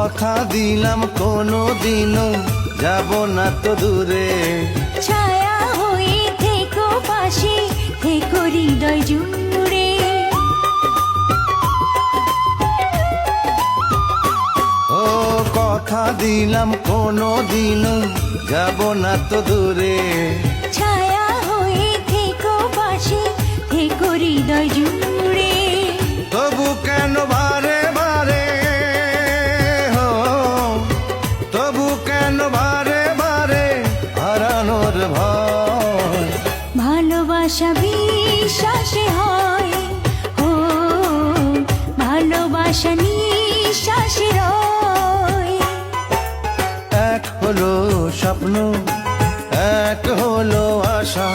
কথা দিলাম কোনো দিনও যাব না তো দূরে, ছায়া হয়ে থেকো পাশে, থেকো হৃদয় জুড়ে। ও কথা দিলাম কোনো দিনও যাব না তো দূরে, ছায়া হয়ে থেকো পাশে, থেকো হৃদয় জুড়ে। তবু কেন বারে বারে হো, তবু কেন বারে বারে হারানোর ভয়। ভালোবাসা বিশ্বাসে হয়, ও ভালোবাসা নিঃশ্বাসে রয়। এক হলো স্বপ্ন, এক হলো আশা,